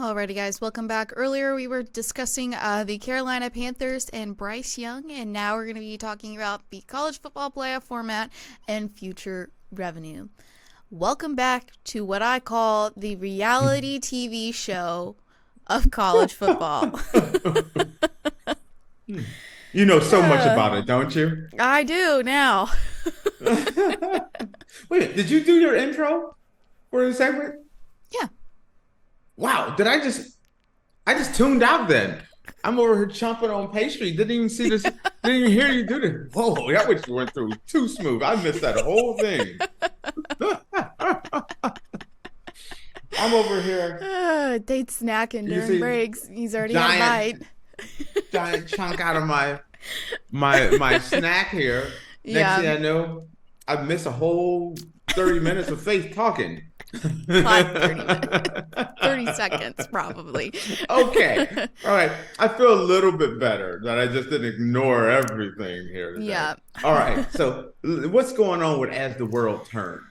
Alrighty, guys, welcome back. Earlier, we were discussing the Carolina Panthers and Bryce Young, and now we're going to be talking about the college football playoff format and future revenue. Welcome back to what I call the reality TV show of college football. You know so much about it, don't you? I do now. Wait, did you do your intro for the segment? Yeah. Wow, I just tuned out then. I'm over here chomping on pastry. Didn't even see this, didn't even hear you do this. Whoa, that what you went through. Too smooth. I missed that whole thing. I'm over here. Tate snacking during breaks. He's already had a bite. Giant chunk out of my snack here. Next thing I know, I've missed a whole 30 minutes of Faith talking. 30 seconds probably. Okay. All right. I feel a little bit better that I just didn't ignore everything here today. Yeah. All right. So what's going on with As the World Turns?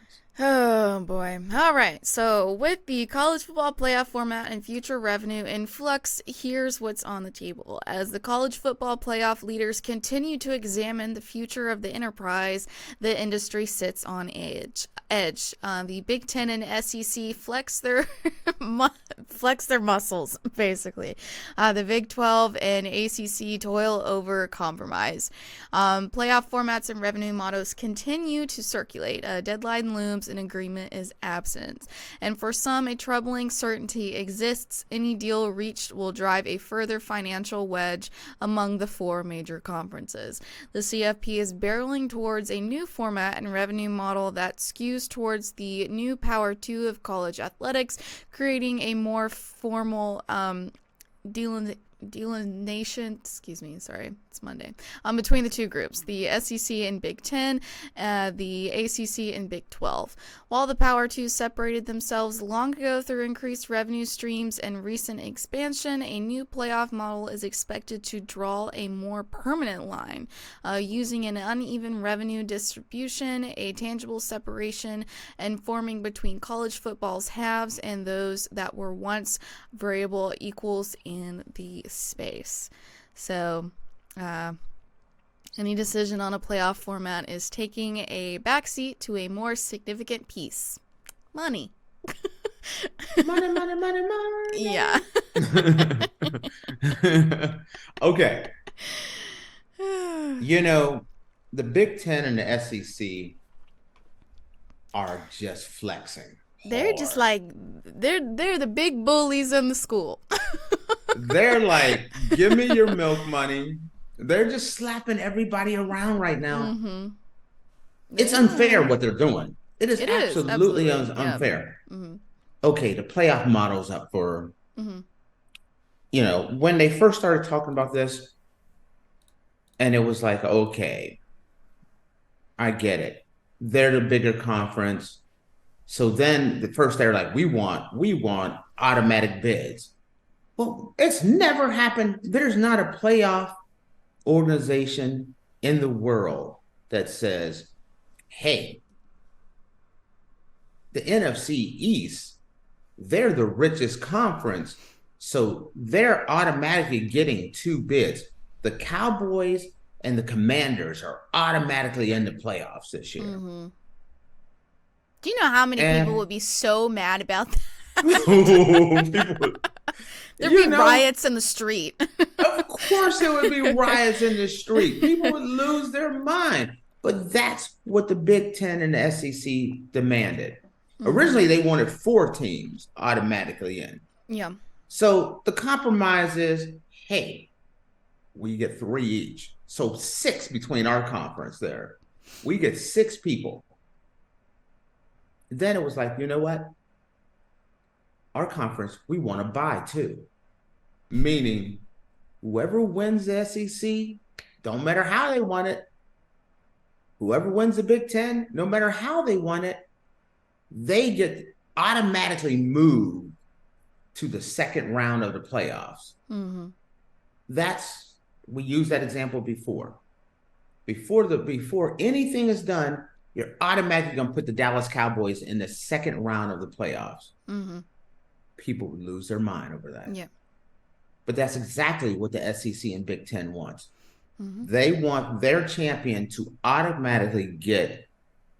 Oh boy. All right. So with the college football playoff format and future revenue in flux, here's what's on the table. As the college football playoff leaders continue to examine the future of the enterprise, the industry sits on edge. The Big Ten and SEC flex their muscles, basically. The Big 12 and ACC toil over compromise. Playoff formats and revenue models continue to circulate. A deadline looms. An agreement is absent. And for some, a troubling certainty exists. Any deal reached will drive a further financial wedge among the four major conferences. The CFP is barreling towards a new format and revenue model that skews towards the new Power 2 of college athletics, creating a more formal delineation, it's Monday, between the two groups, the SEC and Big 10, the ACC and Big 12. While the Power 2 separated themselves long ago through increased revenue streams and recent expansion, a new playoff model is expected to draw a more permanent line, using an uneven revenue distribution, a tangible separation, and forming between college football's halves and those that were once variable equals in the space. So, any decision on a playoff format is taking a backseat to a more significant piece. Money. Money. Yeah. Okay. You know, the Big Ten and the SEC are just flexing. They're just like, they're the big bullies in the school. They're like, give me your milk money. They're just slapping everybody around right now. Mm-hmm. It's unfair what they're doing. It is absolutely unfair. Yeah. Mm-hmm. Okay, the playoff model's up for, you know, when they first started talking about this, and it was like, okay, I get it. They're the bigger conference. So then the first they're like, we want automatic bids. Well, it's never happened. There's not a playoff organization in the world that says, hey, the NFC East, they're the richest conference, so they're automatically getting two bids. The Cowboys and the Commanders are automatically in the playoffs this year. Mm-hmm. Do you know how many people would be so mad about that? There'd be riots in the street. Of course there would be riots in the street. People would lose their mind. But that's what the Big Ten and the SEC demanded. Mm-hmm. Originally, they wanted 4 teams automatically in. Yeah. So the compromise is, hey, we get 3 each. So 6 between our conference there. We get 6 people. Then it was like, you know what? Our conference, we want to buy too. Meaning, whoever wins the SEC, don't matter how they won it. Whoever wins the Big Ten, no matter how they won it, they get automatically moved to the second round of the playoffs. Mm-hmm. We used that example before. Before anything is done, you're automatically going to put the Dallas Cowboys in the second round of the playoffs. Mm-hmm. people would lose their mind over that. Yeah. But that's exactly what the SEC and Big Ten wants. They want their champion to automatically get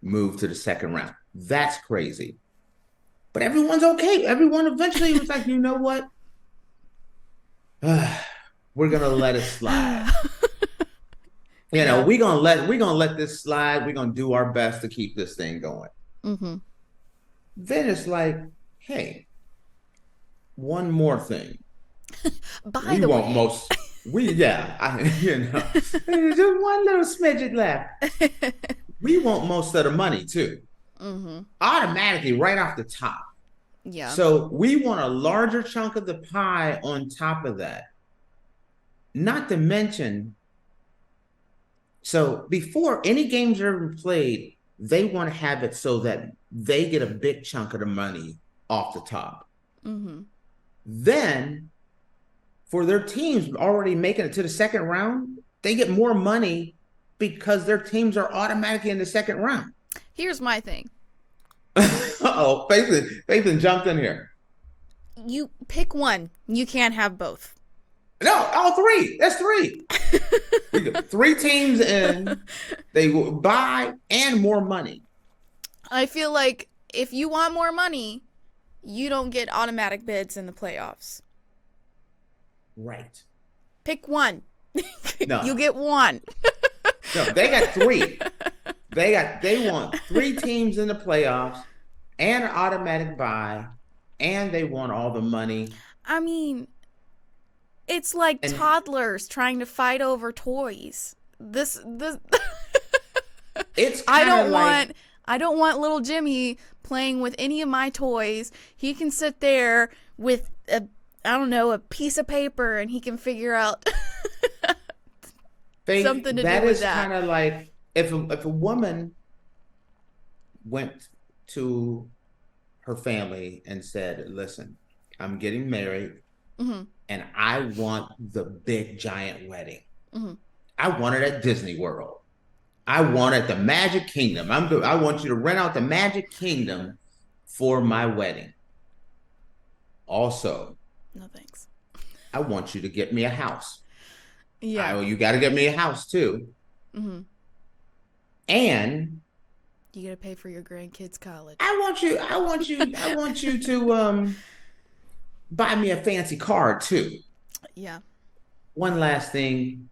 moved to the second round. That's crazy. But everyone's okay. Everyone eventually was like, you know what? We're gonna let it slide. We're gonna let this slide. We're gonna do our best to keep this thing going. Then it's like, hey, one more thing. By the way, just one little smidget left. We want most of the money too. Automatically, right off the top. Yeah. So we want a larger chunk of the pie on top of that. Not to mention, so before any games are ever played, they want to have it so that they get a big chunk of the money off the top. Then, for their teams already making it to the second round, they get more money because their teams are automatically in the second round. Here's my thing. Uh-oh, Faithlin jumped in here. You pick one. You can't have both. No, all three. That's three. We got 3 teams in. They will buy and more money. I feel like if you want more money, you don't get automatic bids in the playoffs. Right. Pick one. No. You get one. No, they got 3. They want 3 teams in the playoffs and an automatic buy, and they want all the money. I mean, it's like toddlers trying to fight over toys. This It's I don't want little Jimmy playing with any of my toys. He can sit there with a piece of paper and he can figure out something to do with that. That is kind of like if a woman went to her family and said, listen, I'm getting married and I want the big giant wedding. I want it at Disney World. I want it at the Magic Kingdom. I want you to rent out the Magic Kingdom for my wedding. Also, no thanks. I want you to get me a house. Yeah. You got to get me a house too. And you got to pay for your grandkids' college. I want you to buy me a fancy car too. Yeah. One last thing.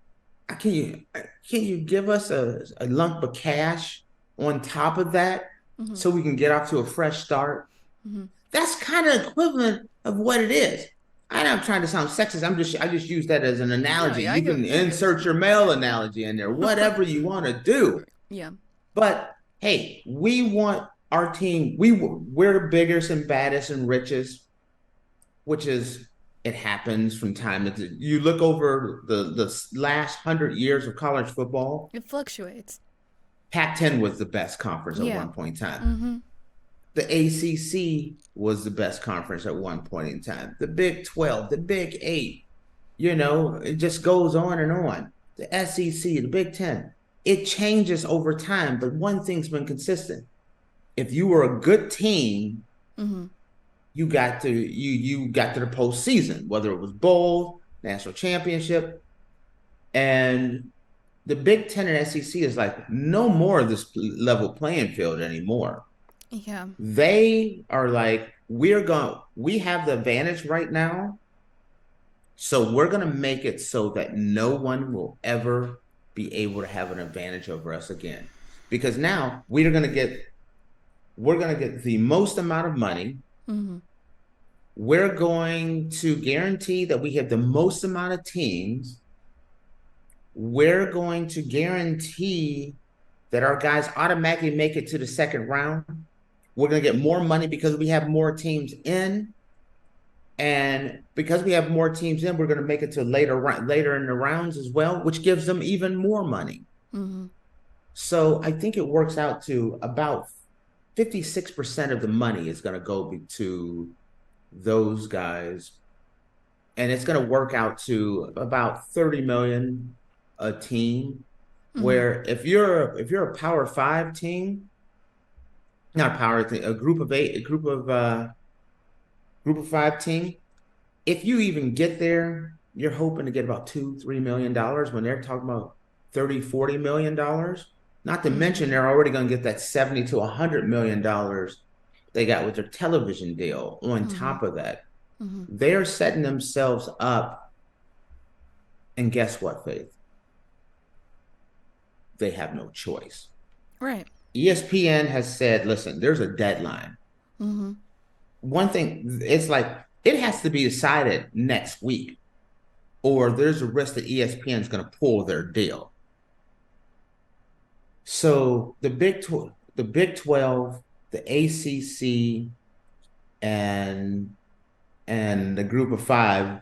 Can you give us a lump of cash on top of that so we can get off to a fresh start? That's kind of equivalent of what it is. I'm not trying to sound sexist. I just use that as an analogy. You can insert your male analogy in there, whatever you want to do. Yeah. But hey, we want our team. We're the biggest and baddest and richest, which is. It happens from time to time. You look over the last 100 years of college football. It fluctuates. Pac-10 was the best conference at one point in time. The ACC was the best conference at one point in time. The Big 12, the Big 8, it just goes on and on. The SEC, the Big 10. It changes over time, but one thing's been consistent. If you were a good team, you got to the postseason, whether it was bowl, national championship, and the Big Ten and SEC is like no more of this level playing field anymore. Yeah, they are like we have the advantage right now, so we're gonna make it so that no one will ever be able to have an advantage over us again, because now we're gonna get the most amount of money. We're going to guarantee that we have the most amount of teams. We're going to guarantee that our guys automatically make it to the second round. We're going to get more money because we have more teams in. And because we have more teams in, we're going to make it to later in the rounds as well, which gives them even more money. So I think it works out to about 56% of the money is going to go to those guys, and it's going to work out to about 30 million a team. Where if you're a Power 5 team, not a Power, a group of Group of five team, if you even get there, you're hoping to get about $2-3 million when they're talking about $30-40 million. Not to mention they're already going to get that $70-100 million they got with their television deal on top of that. They're setting themselves up. And guess what, Faith? They have no choice. Right. ESPN has said, listen, there's a deadline. One thing, it's like, it has to be decided next week, or there's a risk that ESPN is going to pull their deal. So the Big 12, the ACC, and the Group of Five,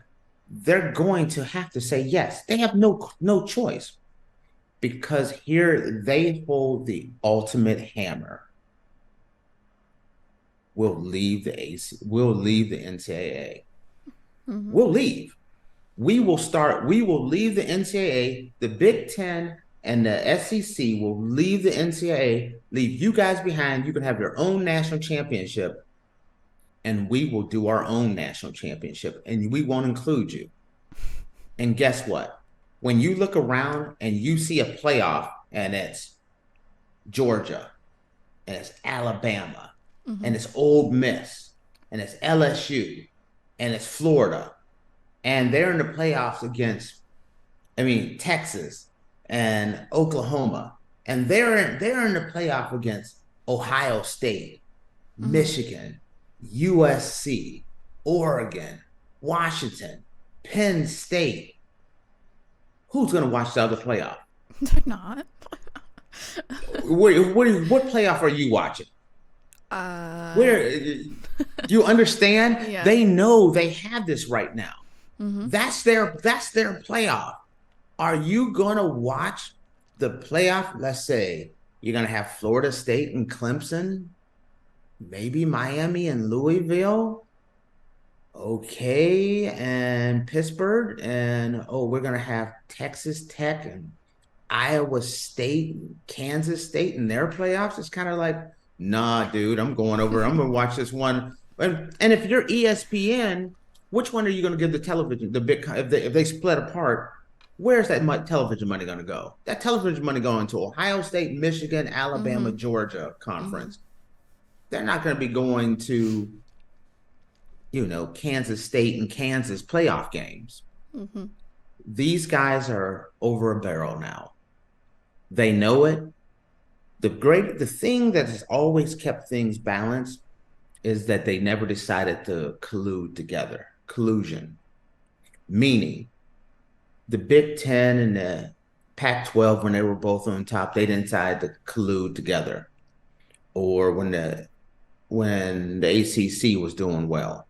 they're going to have to say yes. They have no choice, because here they hold the ultimate hammer. We'll leave the NCAA. We'll leave. We will leave the NCAA. The Big Ten and the SEC will leave the NCAA, leave you guys behind. You can have your own national championship, and we will do our own national championship, and we won't include you. And guess what? When you look around and you see a playoff, and it's Georgia, and it's Alabama, and it's Ole Miss, and it's LSU, and it's Florida, and they're in the playoffs against, Texas and Oklahoma, and they're in the playoff against Ohio State, Michigan, USC, Oregon, Washington, Penn State. Who's going to watch the other playoff? They're not. What playoff are you watching? Where you understand? Yeah. They know they have this right now. That's their playoff. Are you going to watch the playoff? Let's say you're going to have Florida State and Clemson, maybe Miami and Louisville, okay, and Pittsburgh, and we're going to have Texas Tech and Iowa State and Kansas State in their playoffs. It's kind of like, nah, dude, I'm going to watch this one. And if you're ESPN, which one are you going to give the television, if they split apart, where's that television money going to go? That television money going to Ohio State, Michigan, Alabama, Georgia conference. They're not going to be going to, Kansas State and Kansas playoff games. These guys are over a barrel now. They know it. The thing that has always kept things balanced is that they never decided to collude together. Collusion. Meaning, the Big Ten and the Pac-12, when they were both on top, they didn't decide to collude together. Or when the ACC was doing well.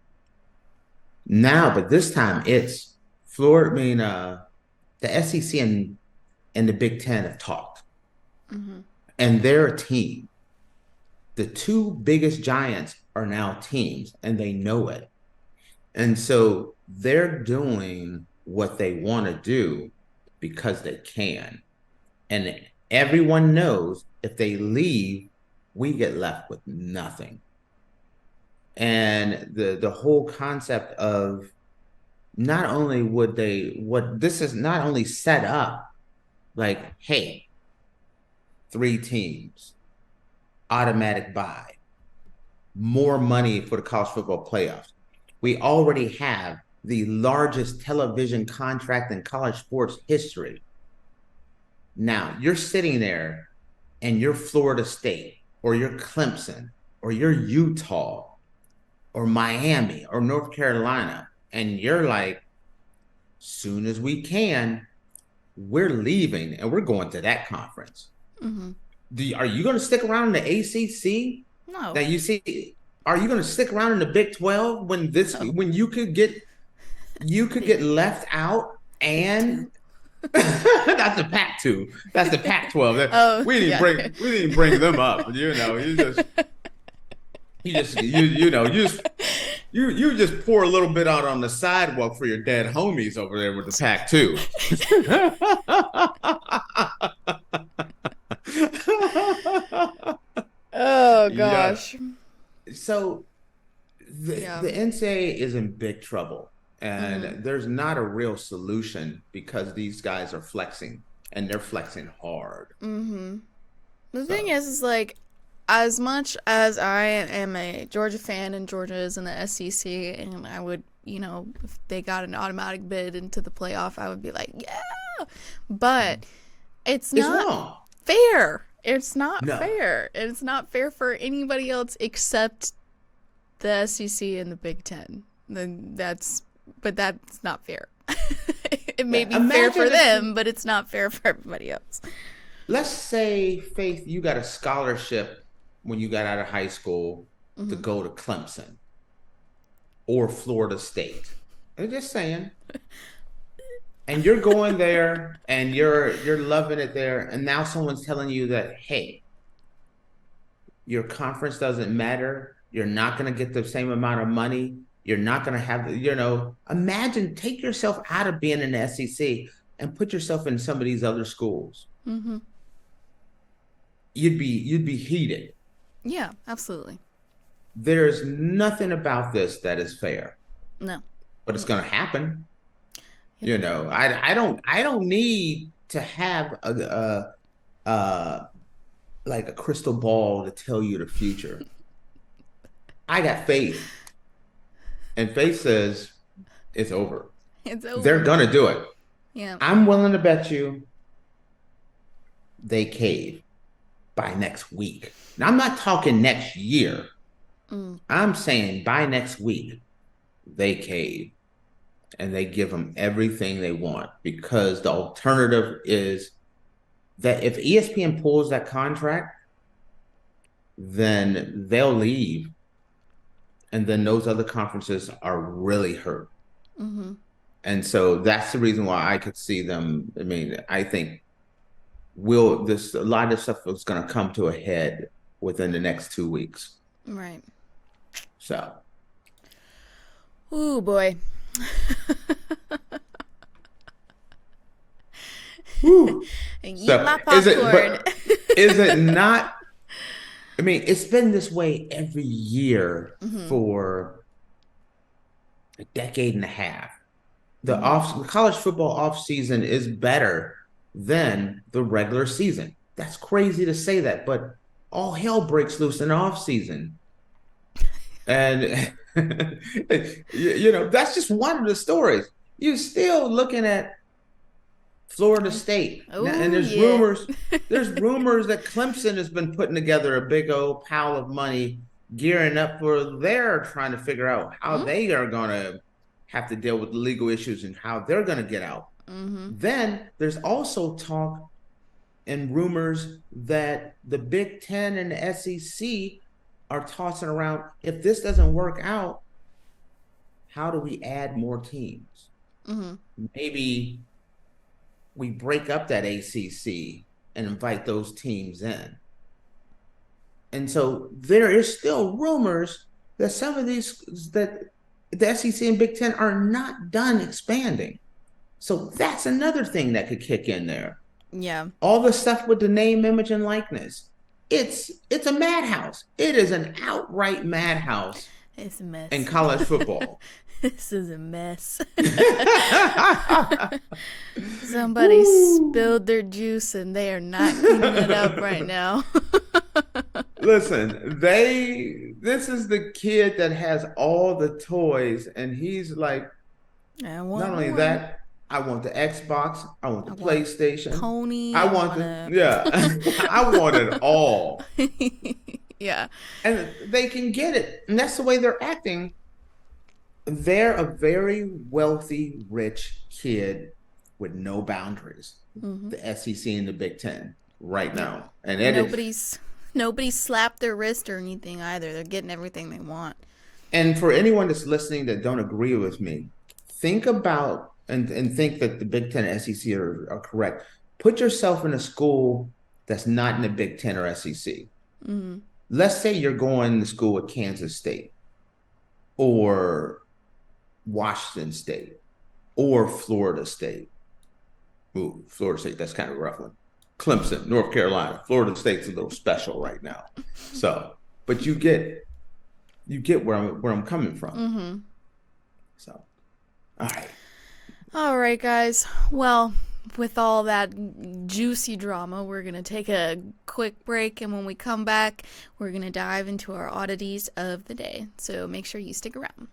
Now, but this time it's Florida. The SEC and the Big Ten have talked, and they're a team. The two biggest giants are now teams, and they know it. And so they're doing what they want to do because they can. And everyone knows if they leave, we get left with nothing. And the whole concept of not only this is not only set up like, hey, 3 teams, automatic bye, more money for the college football playoffs. We already have the largest television contract in college sports history. Now, you're sitting there and you're Florida State, or you're Clemson, or you're Utah, or Miami, or North Carolina, and you're like, soon as we can, we're leaving and we're going to that conference. Are you going to stick around in the ACC? No. That you see, are you going to stick around in the Big 12 when you could get left out? And that's the Pac-2. That's the Pac-12. We didn't bring them up. You just pour a little bit out on the sidewalk for your dead homies over there with the Pac-2. Oh gosh. Yeah. So the NCAA is in big trouble, and Mm-hmm. there's not a real solution because these guys are flexing, and they're flexing hard. Mm-hmm. The thing So, is like, as much as I am a Georgia fan and Georgia is in the SEC, and I would, if they got an automatic bid into the playoff, I would be like, yeah. But it's it's not wrong. fair. It's not No. fair. It's not fair for anybody else except the SEC and the Big Ten. But that's not fair. It may be fair for them, but it's not fair for everybody else. Let's say, Faith, you got a scholarship when you got out of high school to go to Clemson or Florida State. I'm just saying. And you're going there and you're loving it there, and now someone's telling you that, hey, your conference doesn't matter. You're not going to get the same amount of money. You're not going to have, imagine, take yourself out of being in the SEC and put yourself in some of these other schools. Mm-hmm. You'd be heated. Yeah, absolutely. There's nothing about this that is fair. No. But it's going to happen. I don't need to have like a crystal ball to tell you the future. I got faith. And faith says it's over. It's over. They're going to do it. Yeah. I'm willing to bet you they cave by next week. Now, I'm not talking next year. I'm saying by next week, they cave and they give them everything they want, because the alternative is that if ESPN pulls that contract, then they'll leave. And then those other conferences are really hurt. Mm-hmm. And so that's the reason why I could see them. I mean, I think a lot of stuff is going to come to a head within the next 2 weeks. Right. So. Ooh, boy. Woo. And eat my popcorn. Is it not? I mean, it's been this way every year for a decade and a half. The college football off season is better than the regular season. That's crazy to say that, but all hell breaks loose in the off season. And that's just one of the stories. You're still looking at Florida State. And there's rumors that Clemson has been putting together a big old pile of money, gearing up for they're trying to figure out how they are going to have to deal with the legal issues and how they're going to get out. Then there's also talk and rumors that the Big Ten and the SEC are tossing around, if this doesn't work out, how do we add more teams? Maybe we break up that ACC and invite those teams in. And so there is still rumors that some of these, that the SEC and Big Ten are not done expanding. So that's another thing that could kick in there. Yeah. All the stuff with the name, image, and likeness. It's a madhouse. It is an outright madhouse. It's a mess. In college football. This is a mess. Somebody spilled their juice and they are not cleaning it up right now. Listen, this is the kid that has all the toys, and he's like, not only that, I want the Xbox, I want the PlayStation, pony, I want I want it all. Yeah. And they can get it. And that's the way they're acting. They're a very wealthy, rich kid with no boundaries. The SEC and the Big Ten right now. And nobody's slapped their wrist or anything either. They're getting everything they want. And for anyone that's listening that don't agree with me, think about and think that the Big Ten and SEC are correct. Put yourself in a school that's not in the Big Ten or SEC. Let's say you're going to school at Kansas State or Washington State or Florida State. Ooh, Florida State, that's kind of a rough one. Clemson, North Carolina. Florida State's a little special right now. So, but you get you get where I'm coming from. Mm-hmm. So, all right. All right, guys. Well, with all that juicy drama, we're going to take a quick break. And when we come back, we're going to dive into our oddities of the day. So make sure you stick around.